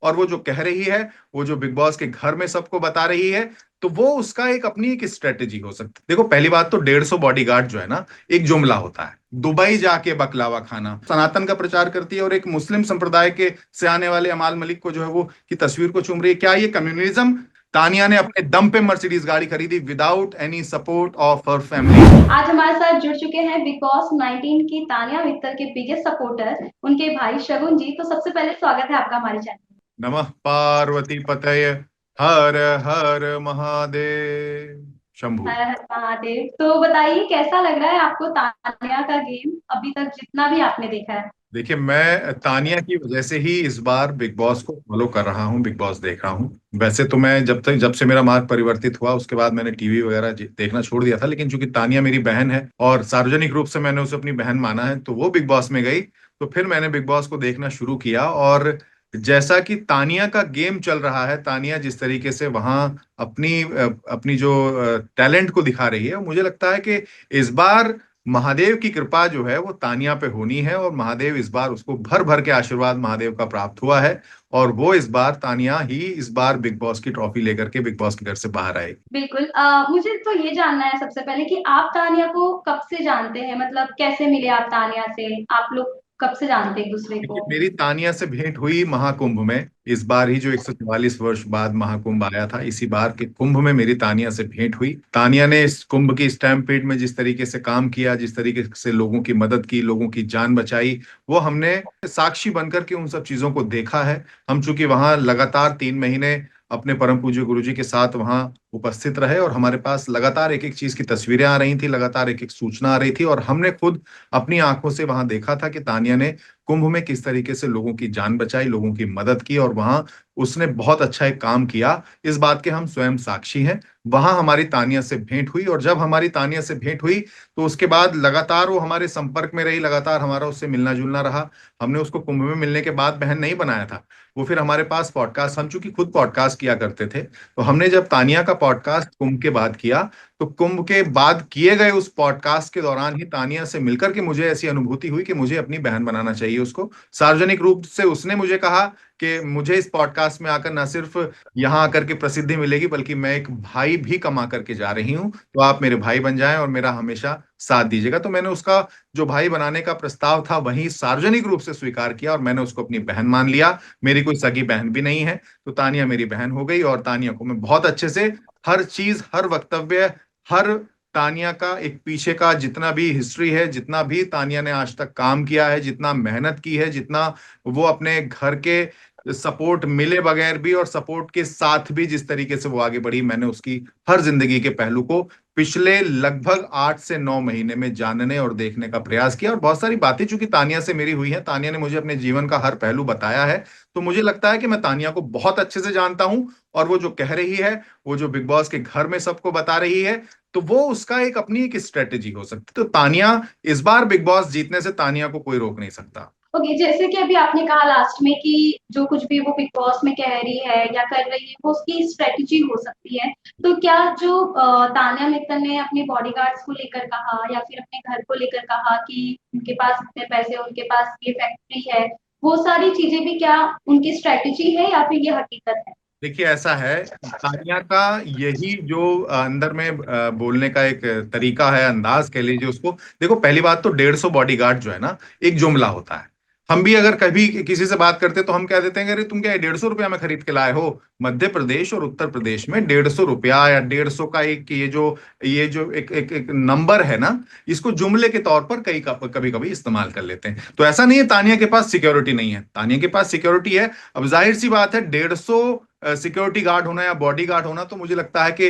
और वो जो कह रही है, वो जो बिग बॉस के घर में सबको बता रही है, तो वो उसका एक अपनी एक स्ट्रेटेजी हो सकती है। देखो, पहली बात तो 150 बॉडीगार्ड जो है ना, एक जुमला होता है। दुबई जाके बकलावा खाना, सनातन का प्रचार करती है और एक मुस्लिम संप्रदाय के से आने वाले अमाल मलिक को जो है वो की तस्वीर को चूम रही है। क्या ये कम्युनिज्म? तानिया ने अपने दम पे मर्सिडीज गाड़ी खरीदी without any support of her family. आज हमारे साथ जुड़ चुके हैं बिग बॉस 19 की तानिया मित्तल के बिगेस्ट सपोर्टर उनके भाई शगुन जी। तो सबसे पहले स्वागत है आपका हमारे चैनल में। नमः पार्वती पतये, हर हर महादेव शंभु। हर हर महादेव। तो बताइए कैसा लग रहा है आपको तानिया का गेम अभी तक जितना भी आपने देखा है। देखिए, मैं तानिया की वजह से ही इस बार बिग बॉस को फॉलो कर रहा हूँ, बिग बॉस देख रहा हूँ। वैसे तो मैं जब से मेरा मार्ग परिवर्तित हुआ उसके बाद मैंने टीवी वगैरह देखना छोड़ दिया था, लेकिन चूंकि तानिया मेरी बहन है और सार्वजनिक रूप से मैंने उसे अपनी बहन माना है, तो वो बिग बॉस में गई। तो फिर मैंने बिग बॉस को देखना शुरू किया, और जैसा कि तानिया का गेम चल रहा है, तानिया जिस तरीके से वहां अपनी जो टैलेंट को दिखा रही है, मुझे लगता है कि इस बार महादेव की कृपा जो है वो तानिया पे होनी है, और महादेव इस बार उसको भर भर के आशीर्वाद महादेव का प्राप्त हुआ है। और वो इस बार तानिया ही इस बार बिग बॉस की ट्रॉफी लेकर के बिग बॉस के घर से बाहर आएगी। बिल्कुल। मुझे तो ये जानना है सबसे पहले कि आप तानिया को कब से जानते हैं, मतलब कैसे मिले आप तानिया से, आप लोग कब से जानते हैं एक दूसरे देखिए, को। मेरी तानिया से भेंट हुई महाकुंभ में। इस बार ही जो 144 वर्ष बाद महाकुंभ आया था, इसी बार के कुंभ में मेरी तानिया से भेंट हुई। तानिया ने इस कुंभ की स्टैम्पेड में जिस तरीके से काम किया, जिस तरीके से लोगों की मदद की, लोगों की जान बचाई, वो हमने साक्षी बनकर के उन सब चीजों को देखा है। हम चूंकि वहां लगातार 3 महीने अपने परम पूज्य गुरु जी के साथ वहां उपस्थित रहे, और हमारे पास लगातार एक एक चीज की तस्वीरें आ रही थी, लगातार एक एक सूचना आ रही थी, और हमने खुद अपनी आंखों से वहां देखा था कि तानिया ने कुंभ में किस तरीके से लोगों की जान बचाई, लोगों की मदद की, और वहां उसने बहुत अच्छा एक काम किया। इस बात के हम स्वयं साक्षी हैं। वहां हमारी तानिया से भेंट हुई, और जब हमारी तानिया से भेंट हुई तो उसके बाद लगातार वो हमारे संपर्क में रही, लगातार हमारा उससे मिलना जुलना रहा। हमने उसको कुंभ में मिलने के बाद बहन नहीं बनाया था। वो फिर हमारे पास पॉडकास्ट, हम चूंकि खुद पॉडकास्ट किया करते थे, तो हमने जब तानिया का पॉडकास्ट कुंभ के बाद किया, तो कुंभ के बाद किए गए उस पॉडकास्ट के दौरान ही तानिया से मिलकर के मुझे ऐसी अनुभूति हुई कि मुझे अपनी बहन बनाना चाहिए उसको। सार्वजनिक रूप से उसने मुझे कहा कि मुझे इस पॉडकास्ट में आकर ना सिर्फ यहाँ आकर के प्रसिद्धि मिलेगी, बल्कि मैं एक भाई भी कमा करके जा रही हूँ, तो आप मेरे भाई बन जाएं और मेरा हमेशा साथ दीजिएगा। तो मैंने उसका जो भाई बनाने का प्रस्ताव था वही सार्वजनिक रूप से स्वीकार किया, और मैंने उसको अपनी बहन मान लिया। मेरी कोई सगी बहन भी नहीं है, तो तानिया मेरी बहन हो गई, और तानिया को मैं बहुत अच्छे से हर चीज, हर वक्तव्य, हर तानिया का एक पीछे का जितना भी हिस्ट्री है, जितना भी तानिया ने आज तक काम किया है, जितना मेहनत की है, जितना वो अपने घर के सपोर्ट मिले बगैर भी और सपोर्ट के साथ भी जिस तरीके से वो आगे बढ़ी, मैंने उसकी हर जिंदगी के पहलू को पिछले लगभग 8 से 9 महीने में जानने और देखने का प्रयास किया। और बहुत सारी बातें चूंकि तानिया से मेरी हुई हैं, तानिया ने मुझे अपने जीवन का हर पहलू बताया है, तो मुझे लगता है कि मैं तानिया को बहुत अच्छे से जानता हूं। और वो जो कह रही है, वो जो बिग बॉस के घर में सबको बता रही है, तो वो उसका एक अपनी एक स्ट्रेटेजी हो सकती है। तो तानिया, इस बार बिग बॉस जीतने से तानिया को कोई रोक नहीं सकता। ओके, जैसे कि अभी आपने कहा लास्ट में कि जो कुछ भी वो बिग बॉस में कह रही है या कर रही है वो उसकी स्ट्रेटजी हो सकती है। तो क्या जो तान्या मित्तल ने अपने बॉडीगार्ड्स को लेकर कहा या फिर अपने घर को लेकर कहा कि उनके पास इतने पैसे, उनके पास ये फैक्ट्री है, वो सारी चीजें भी क्या उनकी स्ट्रेटजी है या फिर ये हकीकत है। देखिए, ऐसा है, तानिया का यही जो अंदर में बोलने का एक तरीका है, अंदाज कह लीजिए उसको। देखो, पहली बात तो 150 बॉडीगार्ड जो है ना, एक जुमला होता है। हम भी अगर कभी किसी से बात करते तो हम कह देते हैं कि अरे तुम क्या 150 रुपया में खरीद के लाए हो? मध्य प्रदेश और उत्तर प्रदेश में 150 रुपया या 150 का एक ये जो एक नंबर है ना, इसको जुमले के तौर पर कभी कभी इस्तेमाल कर लेते हैं। तो ऐसा नहीं है तानिया के पास सिक्योरिटी नहीं है, तानिया के पास सिक्योरिटी है। अब जाहिर सी बात है, 150 सिक्योरिटी गार्ड होना या बॉडी गार्ड होना, तो मुझे लगता है कि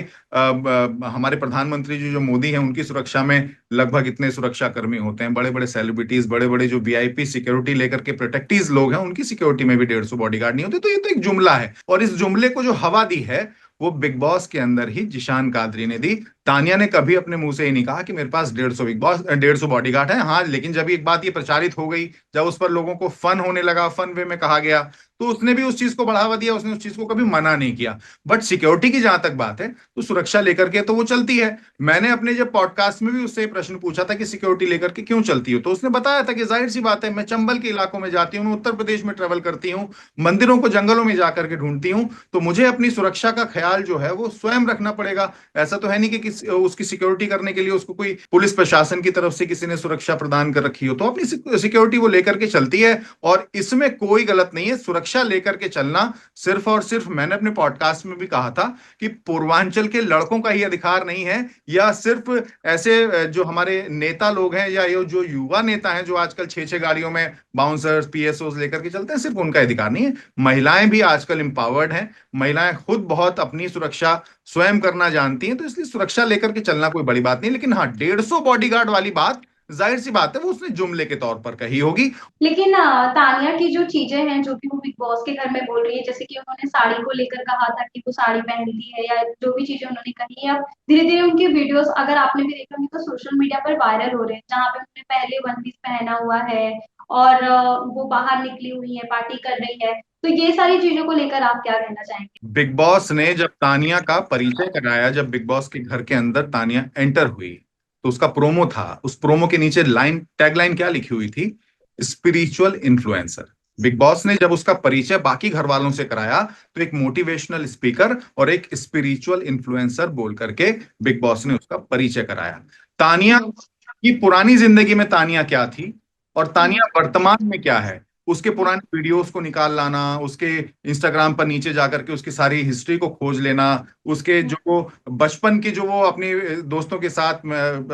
हमारे प्रधानमंत्री जी जो मोदी हैं उनकी सुरक्षा में लगभग इतने सुरक्षा कर्मी होते हैं। बड़े बड़े सेलिब्रिटीज, बड़े बड़े जो वीआईपी सिक्योरिटी लेकर के प्रोटेक्टीज लोग हैं, उनकी सिक्योरिटी में भी 150 बॉडी गार्ड नहीं होते। तो ये तो एक जुमला है, और इस जुमले को जो हवा दी है वो बिग बॉस के अंदर ही जिशान कादरी ने दी। तानिया ने कभी अपने मुंह से ही नहीं कहा कि मेरे पास 150 बिग बॉस 150 बॉडीगार्ड है। हाँ, लेकिन जब एक बात ये प्रचारित हो गई, जब उस पर लोगों को फन होने लगा, फन वे में कहा गया, तो उसने भी उस चीज को बढ़ावा दिया, उसने उस चीज को कभी मना नहीं किया। बट सिक्योरिटी की जहां तक बात है, तो सुरक्षा लेकर के तो वो चलती है। मैंने अपने जब पॉडकास्ट में भी उससे प्रश्न पूछा था कि सिक्योरिटी लेकर के क्यों चलती हो, तो उसने बताया था कि जाहिर सी बात है, मैं चंबल के इलाकों में जाती हूँ, मैं उत्तर प्रदेश में ट्रेवल करती हूँ, मंदिरों को जंगलों में जाकर के ढूंढती हूँ, तो मुझे अपनी सुरक्षा का ख्याल जो है वो स्वयं रखना पड़ेगा। ऐसा तो है नहीं कि उसकी सिक्योरिटी करने के लिए उसको कोई पुलिस प्रशासन की तरफ से किसी ने सुरक्षा प्रदान कर रखी हो, तो अपनी सिक्योरिटी वो लेकर के चलती है। और इसमें कोई गलत नहीं है, सुरक्षा लेकर के चलना सिर्फ और सिर्फ, मैंने अपने पॉडकास्ट में भी कहा था कि पूर्वांचल के लड़कों का ही अधिकार नहीं है, या सिर्फ ऐसे जो हमारे नेता लोग हैं या ये जो युवा नेता हैं जो आजकल 6-6 गाड़ियों में बाउंसर्स पीएसओ लेकर के चलते हैं, सिर्फ उनका अधिकार नहीं है। महिलाएं भी आजकल एम्पावर्ड हैं, महिलाएं खुद बहुत अपनी सुरक्षा स्वयं करना जानती हैं, तो इसलिए सुरक्षा लेकर के चलना कोई बड़ी बात नहीं। लेकिन हाँ, 150 बॉडीगार्ड वाली बात, जाहिर सी बात है वो उसने जुमले के तौर पर कही होगी। लेकिन तानिया की जो चीजें हैं जो कि वो बिग बॉस के घर में बोल रही है, जैसे कि उन्होंने साड़ी को लेकर कहा था कि वो साड़ी पहनती है, या जो भी चीजें उन्होंने कही है, अब धीरे धीरे उनकी वीडियोस अगर आपने भी देखा होंगे तो सोशल मीडिया पर वायरल हो रहे हैं, जहाँ पे उन्होंने पहले वन पीस पहना हुआ है और वो बाहर निकली हुई है, पार्टी कर रही है। तो ये सारी चीजों को लेकर आप क्या कहना चाहेंगे? बिग बॉस ने जब तानिया का परिचय कराया, जब बिग बॉस के घर के अंदर तानिया एंटर हुई, तो उसका प्रोमो था, उस प्रोमो के नीचे लाइन, टैगलाइन क्या लिखी हुई थी? Spiritual influencer. बिग बॉस ने जब उसका परिचय बाकी घर वालों से कराया, तो एक मोटिवेशनल स्पीकर और एक स्पिरिचुअल इन्फ्लुएंसर बोल करके बिग बॉस ने उसका परिचय कराया। तानिया की पुरानी जिंदगी में तानिया क्या थी और तानिया वर्तमान में क्या है, उसके पुराने वीडियोस को निकाल लाना, उसके इंस्टाग्राम पर नीचे जाकर के उसकी सारी हिस्ट्री को खोज लेना, उसके जो बचपन की जो वो अपने दोस्तों के साथ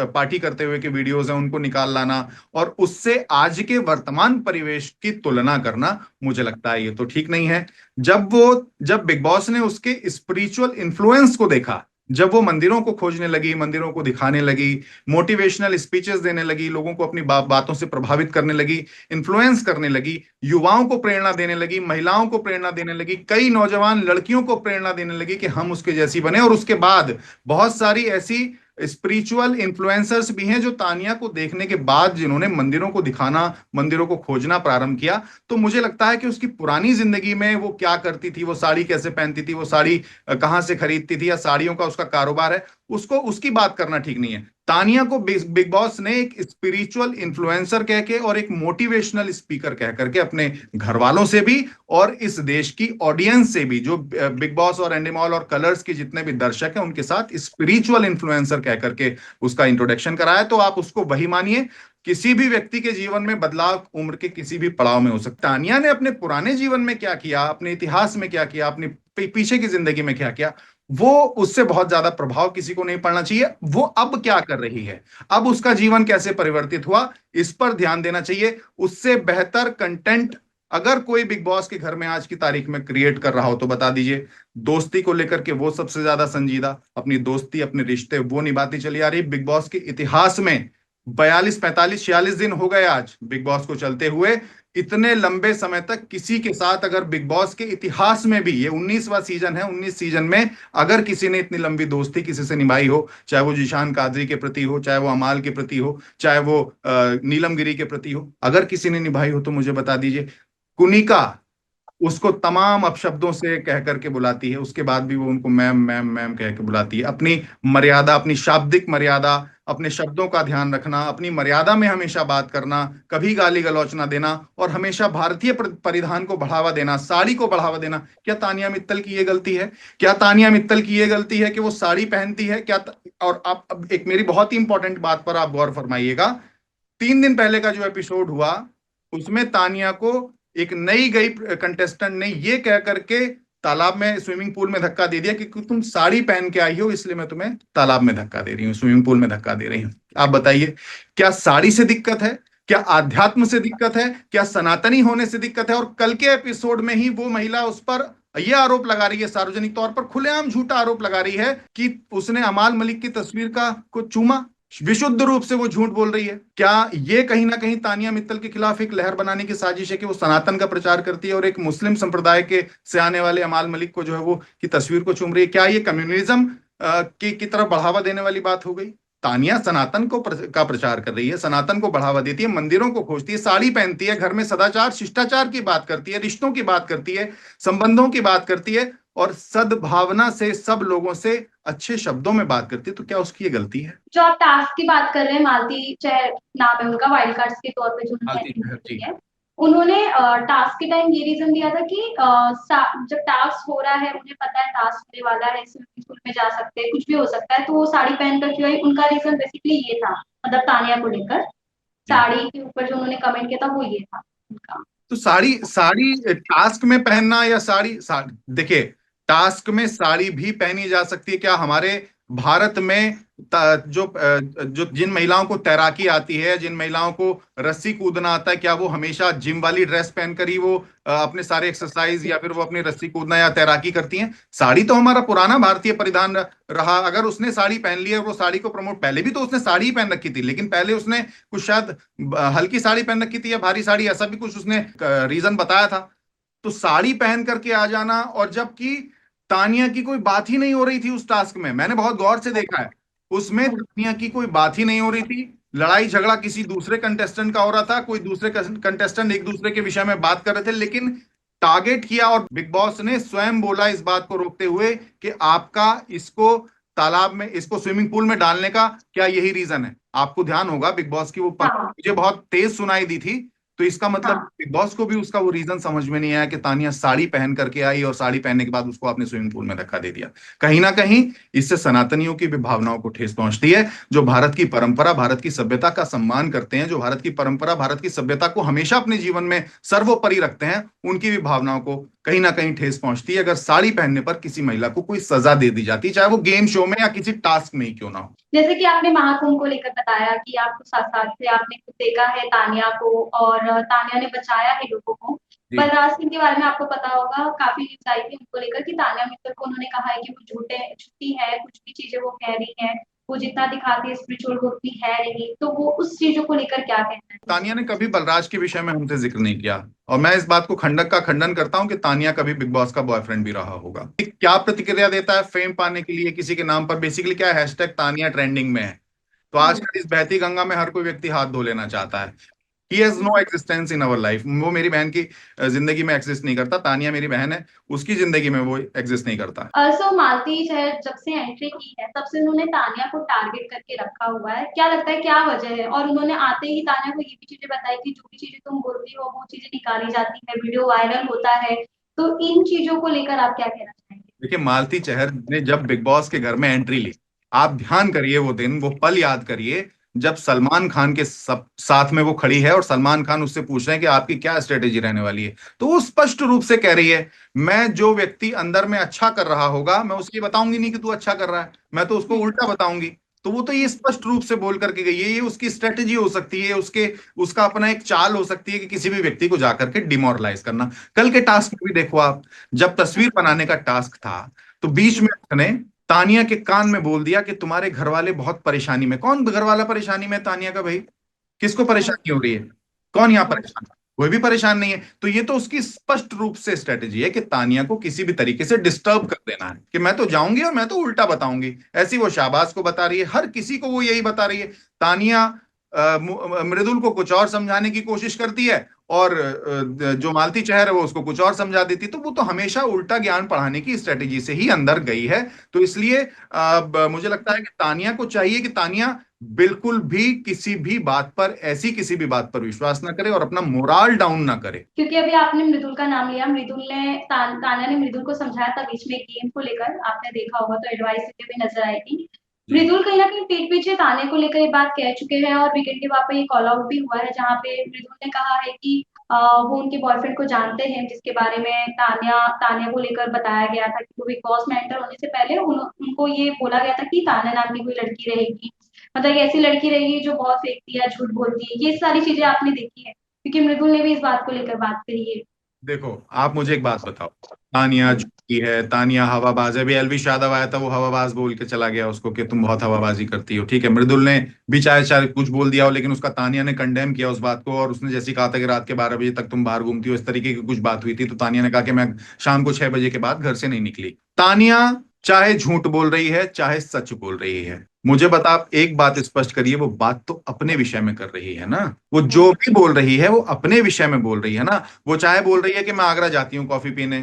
पार्टी करते हुए के वीडियोस हैं उनको निकाल लाना, और उससे आज के वर्तमान परिवेश की तुलना करना, मुझे लगता है ये तो ठीक नहीं है। जब बिग बॉस ने उसके स्पिरिचुअल इन्फ्लुएंस को देखा, जब वो मंदिरों को खोजने लगी, मंदिरों को दिखाने लगी, मोटिवेशनल स्पीचेस देने लगी, लोगों को अपनी बातों से प्रभावित करने लगी, इन्फ्लुएंस करने लगी, युवाओं को प्रेरणा देने लगी, महिलाओं को प्रेरणा देने लगी, कई नौजवान लड़कियों को प्रेरणा देने लगी कि हम उसके जैसी बने, और उसके बाद बहुत सारी ऐसी स्पिरिचुअल इन्फ्लुएंसर्स भी हैं जो तानिया को देखने के बाद जिन्होंने मंदिरों को दिखाना, मंदिरों को खोजना प्रारंभ किया। तो मुझे लगता है कि उसकी पुरानी जिंदगी में वो क्या करती थी, वो साड़ी कैसे पहनती थी, वो साड़ी कहां से खरीदती थी, या साड़ियों का उसका कारोबार है, उसको उसकी बात करना ठीक नहीं है। तानिया को बिग बॉस ने एक स्पिरिचुअल इन्फ्लुएंसर कह के और एक मोटिवेशनल स्पीकर कह करके अपने घर वालों से भी और इस देश की ऑडियंस से भी, जो बिग बॉस और एंडीमॉल और कलर्स के जितने भी दर्शक हैं उनके साथ स्पिरिचुअल इन्फ्लुएंसर कह करके उसका इंट्रोडक्शन कराया। तो आप उसको वही मानिए। किसी भी व्यक्ति के जीवन में बदलाव उम्र के किसी भी पड़ाव में हो सकता है। तानिया ने अपने पुराने जीवन में क्या किया, अपने इतिहास में क्या किया, अपनी पीछे की जिंदगी में क्या किया, वो उससे बहुत ज्यादा प्रभाव किसी को नहीं पड़ना चाहिए। वो अब क्या कर रही है, अब उसका जीवन कैसे परिवर्तित हुआ, इस पर ध्यान देना चाहिए। उससे बेहतर कंटेंट अगर कोई बिग बॉस के घर में आज की तारीख में क्रिएट कर रहा हो तो बता दीजिए। दोस्ती को लेकर के वो सबसे ज्यादा संजीदा, अपनी दोस्ती, अपने रिश्ते वो निभाती चली आ रही। बिग बॉस के इतिहास में 42, 45, 46 दिन हो गए आज बिग बॉस को चलते हुए। इतने लंबे समय तक किसी के साथ, अगर बिग बॉस के इतिहास में भी, ये 19वां सीजन है, 19 सीजन में अगर किसी ने इतनी लंबी दोस्ती किसी से निभाई हो, चाहे वो जीशान कादरी के प्रति हो, चाहे वो अमाल के प्रति हो, चाहे वो नीलम गिरी के प्रति हो, अगर किसी ने निभाई हो तो मुझे बता दीजिए। कुनिका उसको तमाम अपशब्दों से कह करके बुलाती है, उसके बाद भी वो उनको मैम मैम मैम कह के बुलाती है। अपनी मर्यादा, अपनी शाब्दिक मर्यादा, अपने शब्दों का ध्यान रखना, अपनी मर्यादा में हमेशा बात करना, कभी गाली गलौच ना देना, और हमेशा भारतीय परिधान को बढ़ावा देना, साड़ी को बढ़ावा देना। क्या तानिया मित्तल की ये गलती है? क्या तानिया मित्तल की ये गलती है कि वो साड़ी पहनती है? और आप अब एक मेरी बहुत ही इंपॉर्टेंट बात पर आप गौर फरमाइएगा। 3 दिन पहले का जो एपिसोड हुआ, उसमें तानिया को एक नई गई कंटेस्टेंट ने ये कह करके तालाब में, स्विमिंग पूल में धक्का दे दिया कि तुम साड़ी पहन के आई हो इसलिए मैं तुम्हें तालाब में धक्का दे रही हूँ, स्विमिंग पूल में धक्का दे रही हूँ। आप बताइए, क्या साड़ी से दिक्कत है? क्या आध्यात्म से दिक्कत है? क्या सनातनी होने से दिक्कत है? और कल के एपिसोड में ही वो महिला उस पर यह आरोप लगा रही है, सार्वजनिक तौर पर खुलेआम झूठा आरोप लगा रही है कि उसने अमाल मलिक की तस्वीर को चूमा। विशुद्ध रूप से वो झूठ बोल रही है। क्या ये कहीं ना कहीं तानिया मित्तल के खिलाफ एक लहर बनाने की साजिश है कि वो सनातन का प्रचार करती है और एक मुस्लिम संप्रदाय के से आने वाले अमाल मलिक को जो है वो की तस्वीर को चूम रही है? क्या ये कम्युनिज्म की तरफ बढ़ावा देने वाली बात हो गई। तानिया सनातन का प्रचार कर रही है, सनातन को बढ़ावा देती है, मंदिरों को खोजती है, साड़ी पहनती है, घर में सदाचार शिष्टाचार की बात करती है, रिश्तों की बात करती है, संबंधों की बात करती है, और सद्भावना से सब लोगों से अच्छे शब्दों में बात करती है। तो क्या उसकी ये गलती है? जो आप टास्क की बात कर रहे हैं, मालती चहर नाम है उनका, वाइल्ड कार्ड्स के तौर पे जो उन्होंने आरती एंट्री जी। की है, उन्होंने टास्क के टाइम ये रीजन दिया था कि जब टास्क हो रहा है, उन्हें पता है टास्क होने वाला है, स्विमिंग पूल में जा सकते हैं, कुछ भी हो सकता है, तो वो साड़ी पहन कर क्यों आई, उनका रीजन बेसिकली ये था, मतलब तानिया को लेकर जी। साड़ी के ऊपर जो उन्होंने कमेंट किया था वो ये था उनका। तो साड़ी साड़ी टास्क में पहनना या देखिए, टास्क में साड़ी भी पहनी जा सकती है। क्या हमारे भारत में जो जिन महिलाओं को तैराकी आती है, जिन महिलाओं को रस्सी कूदना आता है, क्या वो हमेशा जिम वाली ड्रेस पहनकर ही वो अपने सारे एक्सरसाइज या फिर वो अपनी रस्सी कूदना या तैराकी करती हैं? साड़ी तो हमारा पुराना भारतीय परिधान रहा। अगर उसने साड़ी पहन ली है, वो साड़ी को प्रमोट, पहले भी तो उसने साड़ी ही पहन रखी थी, लेकिन पहले उसने कुछ शायद हल्की साड़ी पहन रखी थी या भारी साड़ी, ऐसा भी कुछ उसने रीजन बताया था। तो साड़ी पहन करके आ जाना, और जबकि तानिया की कोई बात ही नहीं हो रही थी उस टास्क में, मैंने बहुत गौर से देखा है, उसमें तानिया की कोई बात ही नहीं हो रही थी। लड़ाई झगड़ा किसी दूसरे कंटेस्टेंट का हो रहा था, कोई दूसरे कंटेस्टेंट एक दूसरे के विषय में बात कर रहे थे, लेकिन टारगेट किया, और बिग बॉस ने स्वयं बोला इस बात को रोकते हुए कि आपका इसको तालाब में, इसको स्विमिंग पूल में डालने का क्या यही रीजन है? आपको ध्यान होगा बिग बॉस की वो पंक्ति हाँ मुझे बहुत तेज सुनाई दी थी। तो इसका मतलब हाँ बिग बॉस को भी उसका वो रीजन समझ में नहीं आया कि तानिया साड़ी पहन करके आई और साड़ी पहनने के बाद उसको आपने स्विमिंग पूल में धक्का दे दिया। कहीं ना कहीं इससे सनातनियों की भी भावनाओं को ठेस पहुंचती है, जो भारत की परंपरा, भारत की सभ्यता का सम्मान करते हैं, जो भारत की परंपरा, भारत की सभ्यता को हमेशा अपने जीवन में सर्वोपरि रखते हैं, उनकी भी भावनाओं को कहीं ना कहीं ठेस पहुंचती है अगर साड़ी पहनने पर किसी महिला को कोई सजा दे दी जाती, चाहे वो गेम शो में या किसी टास्क में ही क्यों ना हो। जैसे कि आपने महाकुंभ को लेकर बताया कि आपको साथ साथ से आपने खुद देखा है तानिया को, और तानिया ने बचाया है लोगों को। जी। बलराज सिंह के बारे में आपको पता होगा, काफी न्यूज आई थी उनको लेकर कि तानिया मित्तल को उन्होंने कहा है कि वो झूठी है, कुछ भी चीजें वो कह रही है, वो जितना दिखाती है स्पिरिचुअल वो उतनी है नहीं, तो वो उस चीजों को लेकर क्या कहना है? तानिया ने कभी बलराज के विषय में हमसे जिक्र नहीं किया, और मैं इस बात को खंडक का खंडन करता हूं कि तानिया कभी बिग बॉस का बॉयफ्रेंड भी रहा होगा। क्या प्रतिक्रिया देता है फेम पाने के लिए किसी के नाम पर? बेसिकली क्या है, हैशटैग तानिया ट्रेंडिंग में है, तो हम्म। आजकल इस बहती गंगा में हर कोई व्यक्ति हाथ धो लेना चाहता है। He has no existence in our life. वो मेरी बहन की जिंदगी में एग्जिस्ट नहीं करता। तानिया मेरी बहन है, उसकी जिंदगी में वो एग्जिस्ट नहीं करता। सो मालती शायद जब से एंट्री की है तब से उन्होंने तानिया को टारगेट करके रखा हुआ है, क्या लगता है क्या वजह है? और उन्होंने आते ही तानिया को ये भी चीजें बताई कि जो भी चीजें तुम बोलती हो वो चीजें निकाली जाती है, वीडियो वायरल होता है, तो इन चीजों को लेकर आप क्या कहना चाहेंगे? देखिए, मालती चहर ने जब बिग बॉस के घर में एंट्री ली, आप ध्यान करिए वो दिन, वो पल याद करिए, जब सलमान खान के सब साथ में वो खड़ी है और सलमान खान उससे पूछ रहे हैं कि आपकी क्या स्ट्रेटेजी रहने वाली है, तो वो स्पष्ट रूप से कह रही है, मैं जो व्यक्ति अंदर में अच्छा कर रहा होगा मैं उसकी बताऊंगी नहीं कि तू अच्छा कर रहा है, मैं तो उसको उल्टा बताऊंगी। तो वो तो ये स्पष्ट रूप से बोल करके गई है, ये उसकी स्ट्रेटेजी हो सकती है, उसके उसका अपना एक चाल हो सकती है कि किसी भी व्यक्ति को जाकर के डिमोरलाइज करना। कल के टास्क में भी देखो आप, जब तस्वीर बनाने का टास्क था, तो बीच में उसने तानिया के कान में बोल दिया कि तुम्हारे घर वाले बहुत परेशानी में। कौन घर वाला परेशानी में? तानिया का भाई। किसको परेशानी हो रही है? कौन यहाँ परेशान है? कोई भी परेशान नहीं है। तो ये तो उसकी स्पष्ट रूप से स्ट्रेटेजी है कि तानिया को किसी भी तरीके से डिस्टर्ब कर देना है, कि मैं तो जाऊंगी और मैं तो उल्टा बताऊंगी। ऐसी वो शाहबाज को बता रही है, हर किसी को वो यही बता रही है। तानिया मृदुल को कुछ और समझाने की कोशिश करती है, और जो मालती चहर है वो उसको कुछ और समझा देती। तो वो तो हमेशा उल्टा ज्ञान पढ़ाने की स्ट्रेटेजी से ही अंदर गई है। तो इसलिए मुझे लगता है कि तानिया को चाहिए कि तानिया बिल्कुल भी किसी भी बात पर, ऐसी किसी भी बात पर विश्वास ना करे और अपना मोराल डाउन ना करे। क्योंकि अभी आपने मृदुल का नाम लिया, मृदुल ने तानिया ने मृदुल को समझाया था बीच में गेम को लेकर, आपने देखा होगा तो एडवाइस देते हुए नजर आई थी। जी। मृदुल कहीं ना कहीं पीठ पीछे ताने को लेकर ये बात कह चुके हैं, और वीकेंड के बाद पे ये कॉल आउट भी हुआ है जहाँ पे मृदुल ने कहा है कि वो उनके बॉयफ्रेंड को जानते हैं, जिसके बारे में तानिया तानिया को लेकर बताया गया था कि वो बिग बॉस में एंटर होने से पहले उनको ये बोला गया था कि तानिया नाम की कोई लड़की रहेगी, मतलब एक ऐसी लड़की रहेगी जो बहुत फेंकती है, झूठ बोलती है, ये सारी चीजें आपने देखी है, क्योंकि मृदुल ने भी इस बात को लेकर बात कही है। देखो, आप मुझे एक बात बताओ, तानिया झूठी है, तानिया हवाबाज है। अभी एलविश यादव आया था, वो हवाबाज बोल के चला गया उसको कि तुम बहुत हवाबाजी करती हो। ठीक है, मृदुल ने भी चाहे चाहे कुछ बोल दिया हो, लेकिन उसका तानिया ने कंडेम किया उस बात को, और उसने जैसे कहा था कि रात के 12 बजे तक तुम बाहर घूमती हो, इस तरीके की कुछ बात हुई थी, तो तानिया ने कहा कि मैं शाम को 6 बजे के बाद घर से नहीं निकली। तानिया चाहे झूठ बोल रही है चाहे सच बोल रही है, मुझे बता, आप एक बात स्पष्ट करिए, वो बात तो अपने विषय में कर रही है ना। वो जो भी बोल रही है वो अपने विषय में बोल रही है ना। वो चाहे बोल रही है कि मैं आगरा जाती हूँ कॉफी पीने,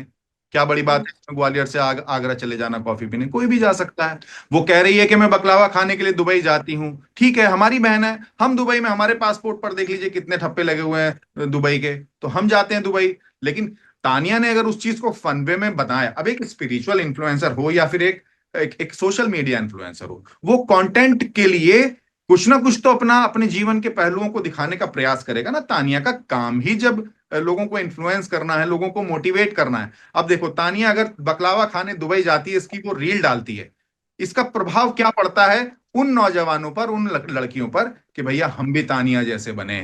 क्या बड़ी बात है इसमें, ग्वालियर से आगरा चले जाना कॉफी पीने, कोई भी जा सकता है। वो कह रही है कि मैं बकलावा खाने के लिए दुबई जाती हूँ, ठीक है, हमारी बहन है, हम दुबई में, हमारे पासपोर्ट पर देख लीजिए कितने ठप्पे लगे हुए हैं दुबई के, तो हम जाते हैं दुबई। लेकिन तानिया ने अगर उस चीज को फन वे में बताया, अब एक स्पिरिचुअल इन्फ्लुएंसर हो या फिर एक सोशल मीडिया इन्फ्लुएंसर हो, वो कंटेंट के लिए कुछ ना कुछ तो अपना अपने जीवन के पहलुओं को दिखाने का प्रयास करेगा ना। तानिया का काम ही जब लोगों को इन्फ्लुएंस करना है, लोगों को मोटिवेट करना है। अब देखो, तानिया अगर बकलावा खाने दुबई जाती है, इसकी वो रील डालती है, इसका प्रभाव क्या पड़ता है उन नौजवानों पर, उन लड़कियों पर, कि भैया हम भी तानिया जैसे बने,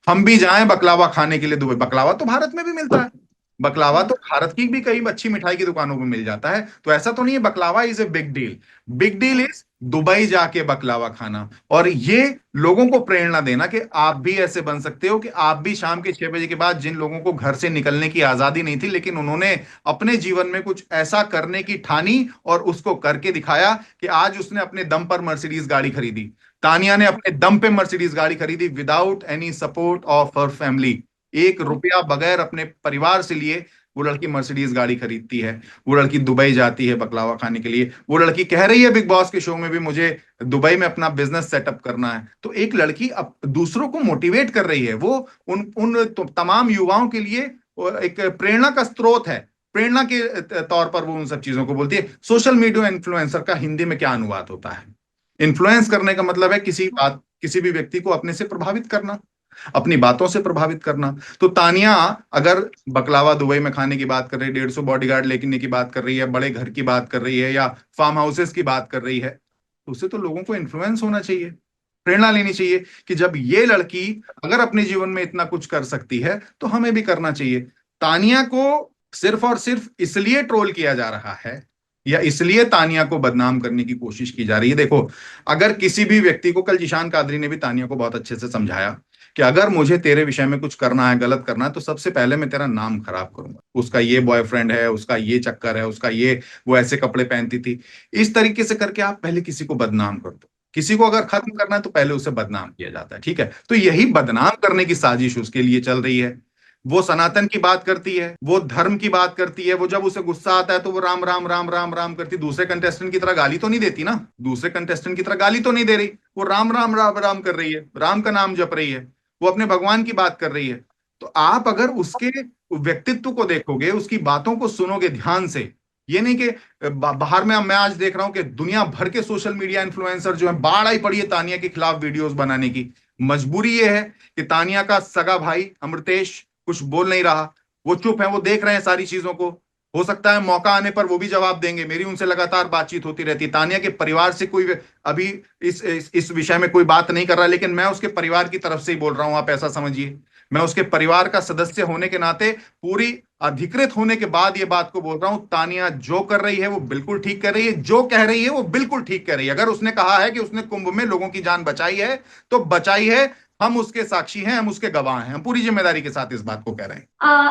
हम भी जाएं बकलावा खाने के लिए दुबई। बकलावा तो भारत में भी मिलता है, बकलावा तो भारत की भी कई अच्छी मिठाई की दुकानों में मिल जाता है, तो ऐसा तो नहीं है बकलावा is a big deal. Big deal is Dubai जाके बकलावा खाना, और ये लोगों को प्रेरणा देना कि आप भी ऐसे बन सकते हो, कि आप भी शाम के 6 बजे के बाद, जिन लोगों को घर से निकलने की आजादी नहीं थी लेकिन उन्होंने अपने जीवन में कुछ ऐसा करने की ठानी और उसको करके दिखाया, कि आज उसने अपने दम पर मर्सिडीज गाड़ी खरीदी। तानिया ने अपने दम पे मर्सिडीज गाड़ी खरीदी without any support of her family. 1 रुपया बगैर अपने परिवार से लिए वो लड़की मर्सिडीज गाड़ी खरीदती है। वो लड़की दुबई जाती है बकलावा खाने के लिए। वो लड़की कह रही है बिग बॉस के शो में भी, मुझे दुबई में अपना बिजनेस सेटअप करना है। तो एक लड़की दूसरों को मोटिवेट कर रही है, वो उन उन तमाम युवाओं के लिए एक प्रेरणा का स्रोत है। प्रेरणा के तौर पर वो उन सब चीजों को बोलती है। सोशल मीडिया इन्फ्लुएंसर का हिंदी में क्या अनुवाद होता है? इन्फ्लुएंस करने का मतलब है किसी भी व्यक्ति को अपने से प्रभावित करना, अपनी बातों से प्रभावित करना। तो तानिया अगर बकलावा दुबई में खाने की बात कर रही है, 150 बॉडीगार्ड लेने की बात कर रही है, बड़े घर की बात कर रही है, या फार्म हाउसेस की बात कर रही है, तो उससे तो लोगों को इन्फ्लुएंस होना चाहिए, प्रेरणा लेनी चाहिए, कि जब ये लड़की अगर अपने जीवन में इतना कुछ कर सकती है तो हमें भी करना चाहिए। तानिया को सिर्फ और सिर्फ इसलिए ट्रोल किया जा रहा है, या इसलिए तानिया को बदनाम करने की कोशिश की जा रही है। देखो, अगर किसी भी व्यक्ति को, कल जिशान कादरी ने भी तानिया को बहुत अच्छे से समझाया कि अगर मुझे तेरे विषय में कुछ करना है, गलत करना है, तो सबसे पहले मैं तेरा नाम खराब करूंगा। उसका ये बॉयफ्रेंड है, उसका ये चक्कर है, उसका ये, वो ऐसे कपड़े पहनती थी, इस तरीके से करके आप पहले किसी को बदनाम कर दो। किसी को अगर खत्म करना है तो पहले उसे बदनाम किया जाता है, ठीक है? तो यही बदनाम करने की साजिश उसके लिए चल रही है। वो सनातन की बात करती है, वो धर्म की बात करती है, वो जब उसे गुस्सा आता है तो वो राम राम राम राम राम करती। दूसरे कंटेस्टेंट की तरह गाली तो नहीं देती ना, दूसरे कंटेस्टेंट की तरह गाली तो नहीं दे रही, वो राम राम राम राम कर रही है, राम का नाम जप रही है, वो अपने भगवान की बात कर रही है। तो आप अगर उसके व्यक्तित्व को देखोगे, उसकी बातों को सुनोगे ध्यान से, ये नहीं कि बाहर में, मैं आज देख रहा हूं कि दुनिया भर के सोशल मीडिया इन्फ्लुएंसर जो है, बाढ़ आई पड़ी है तानिया के खिलाफ वीडियोस बनाने की। मजबूरी ये है कि तानिया का सगा भाई अमृतेश कुछ बोल नहीं रहा, वो चुप है, वो देख रहे हैं सारी चीजों को। हो सकता है मौका आने पर वो भी जवाब देंगे, मेरी उनसे लगातार बातचीत होती रहती है। तानिया के परिवार से कोई अभी इस विषय में कोई बात नहीं कर रहा, लेकिन मैं उसके परिवार की तरफ से ही बोल रहा हूं, आप ऐसा समझिए। मैं उसके परिवार का सदस्य होने के नाते, पूरी अधिकृत होने के बाद ये बात को बोल रहा हूं, तानिया जो कर रही है वो बिल्कुल ठीक कर रही है, जो कह रही है वो बिल्कुल ठीक कर रही है। अगर उसने कहा है कि उसने कुंभ में लोगों की जान बचाई है तो बचाई है, हम उसके साक्षी हैं, हम उसके गवाह हैं, हम पूरी जिम्मेदारी के साथ इस बात को कह रहे हैं।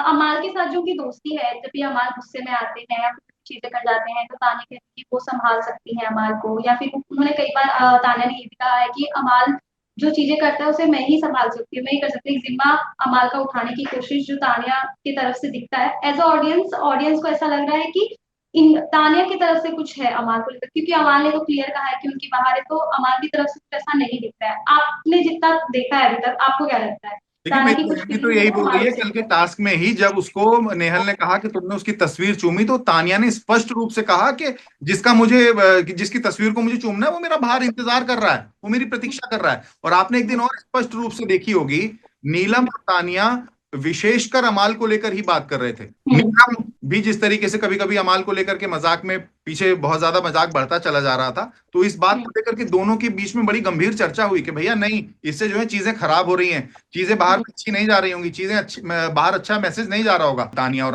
अमाल के साथ जो उनकी दोस्ती है, जब भी अमाल गुस्से में आते हैं या कुछ चीजें कर जाते हैं तो तान्या कहती है कि वो संभाल सकती है अमाल को, या फिर उन्होंने कई बार तान्या ने ये भी कहा है कि अमाल जो चीजें करता है उसे मैं ही संभाल सकती हूँ, मैं ही कर सकती हूँ। एक जिम्मा अमाल का उठाने की कोशिश जो तान्या की तरफ से दिखता है, एज अ ऑडियंस, ऑडियंस को ऐसा लग रहा है कि इन तान्या की तरफ से कुछ है अमाल को लेकर, क्योंकि अमाल ने तो क्लियर कहा है कि उनकी बाहर है, तो अमाल की तरफ से कुछ ऐसा नहीं दिखता है। आपने जितना देखा है अभी तक, आपको क्या लगता है? देखिए, तान्या मेरी की कुछ बहन भी तो फीलिंग है यही तो बोल रही अमाल है, से? कल के टास्क में ही जब उसको नेहल ने कहा कि तुमने उसकी तस्वीर चूमी, तो तानिया ने स्पष्ट रूप से कहा कि जिसकी तस्वीर को मुझे चूमना है वो मेरा बाहर इंतजार कर रहा है, वो मेरी प्रतीक्षा कर रहा है। और आपने एक दिन और स्पष्ट रूप से देखी होगी, नीलम और तानिया विशेषकर अमाल को लेकर ही बात कर रहे थे। हम्म। नीलम भी जिस तरीके से कभी कभी अमाल को लेकर के मजाक में, पीछे बहुत ज्यादा मजाक बढ़ता चला जा रहा था, तो इस बात को लेकर के दोनों के बीच में बड़ी गंभीर चर्चा हुई कि भैया नहीं, इससे जो है चीजें खराब हो रही हैं, चीजें बाहर में अच्छी नहीं जा रही होंगी, चीजें अच्छी, बाहर अच्छा मैसेज नहीं जा रहा होगा। तानिया और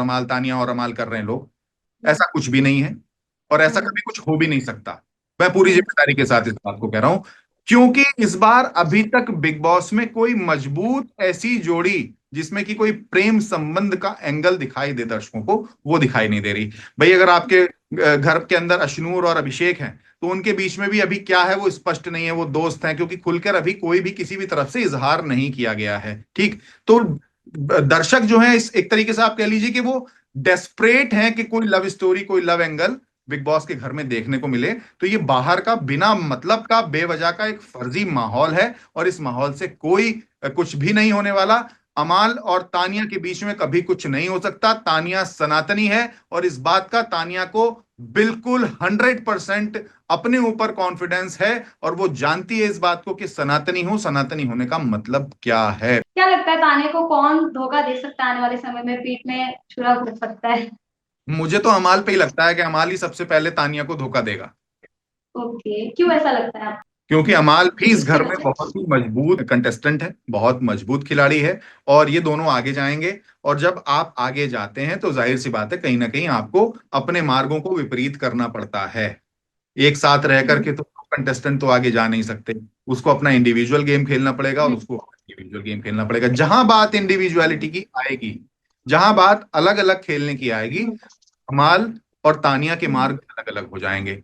अमाल कर रहे हैं लोग, ऐसा कुछ भी नहीं है, और ऐसा कभी कुछ हो भी नहीं सकता। मैं पूरी जिम्मेदारी के साथ इस बात को कह रहा हूं, क्योंकि इस बार अभी तक बिग बॉस में कोई मजबूत ऐसी जोड़ी जिसमें कि कोई प्रेम संबंध का एंगल दिखाई दे दर्शकों को, वो दिखाई नहीं दे रही। भाई अगर आपके घर के अंदर अशनूर और अभिषेक हैं, तो उनके बीच में भी अभी क्या है वो स्पष्ट नहीं है, वो दोस्त हैं, क्योंकि खुलकर अभी कोई भी किसी भी तरफ से इजहार नहीं किया गया है। ठीक, तो दर्शक जो है इस एक तरीके से आप कह लीजिए कि वो डेस्परेट हैं कि कोई लव स्टोरी, कोई लव एंगल बिग बॉस के घर में देखने को मिले। तो ये बाहर का बिना मतलब का बेवजह का एक फर्जी माहौल है, और इस माहौल से कोई कुछ भी नहीं होने वाला। अमाल और तानिया के बीच में कभी कुछ नहीं हो सकता। तानिया सनातनी है, और इस बात का तानिया को बिल्कुल 100% अपने ऊपर कॉन्फिडेंस है, और वो जानती है इस बात को कि सनातनी हूं, सनातनी होने का मतलब क्या है। क्या लगता है तान्या को कौन धोखा दे सकता है आने वाले समय में, पीठ में छुरा घुस सकता है? मुझे तो अमाल पे ही लगता है कि अमाल ही सबसे पहले तानिया को धोखा देगा, ओके, क्यों ऐसा लगता है आपको? क्योंकि अमाल भी इस उसकी घर में वजह? बहुत ही मजबूत कंटेस्टेंट है, बहुत मजबूत खिलाड़ी है, और ये दोनों आगे जाएंगे। और जब आप आगे जाते हैं तो जाहिर सी बात है कहीं ना कहीं आपको अपने मार्गों को विपरीत करना पड़ता है। एक साथ रह करके तो कंटेस्टेंट तो आगे जा नहीं सकते, उसको अपना इंडिविजुअल गेम खेलना पड़ेगा, और उसको इंडिविजुअल गेम खेलना पड़ेगा। जहां बात इंडिविजुअलिटी की आएगी, जहां बात अलग अलग खेलने की आएगी, अमाल और तानिया के मार्ग अलग अलग हो जाएंगे।